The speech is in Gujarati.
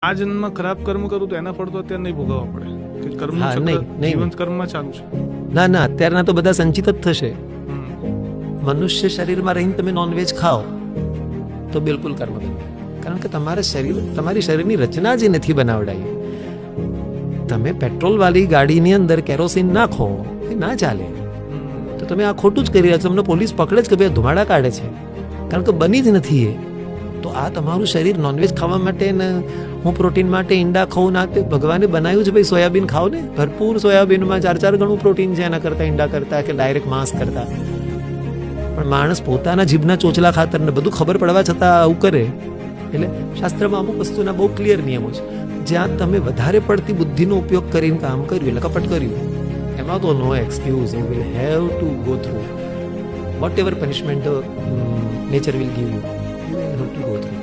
આ જન્મમાં ખરાબ કર્મ કરું તો એના ફળ તો અત્યારે નહીં ભોગવવા પડે કે કર્મનું હા, ચક્ર નહીં. જીવન કર્મમાં ચાલુ છે. ના ના, અત્યારના તો બધા સંચિત જ થશે. હમ. મનુષ્ય શરીરમાં રહીને તમે નોનવેજ ખાઓ તો બિલકુલ કર્મ બને, કારણ કે તમારી શરીરની રચના જ નથી બનાવડાઈ. તમે પેટ્રોલ વાળી ગાડીની અંદર કેરોસીન નાખો એ ના ચાલે. તો તમે આ ખોટું જ કરી રહ્યા છો. તમને પોલીસ પકડે જ કે ભાઈ ધુમાડા કાઢે છે, કારણ કે બની જ નથી એ. તો આ તમારું શરીર નોનવેજ ખાવા માટે ને હું પ્રોટીન માટે ઈંડા ખાઉં ના, તે ભગવાને બનાવ્યું છે ભાઈ સોયાબીન ખાઓ ને, ભરપૂર સોયાબીનમાં 4 ગણું પ્રોટીન છે એના કરતાં, ઈંડા કરતાં કે ડાયરેક્ટ માંસ કરતાં. પણ માણસ પોતાના જીભના ચોચલા ખાતર ને બધું ખબર પડવા છતાં આવું કરે. એટલે શાસ્ત્રમાં અમુક વસ્તુના બહુ ક્લિયર નિયમો છે. જ્યાં તમે વધારે પડતી બુદ્ધિનો ઉપયોગ કરીને કામ કર્યું એટલે કપટ કર્યું, એમાં તો no excuse. You will have to go through whatever punishment nature will give you. You will have to go through.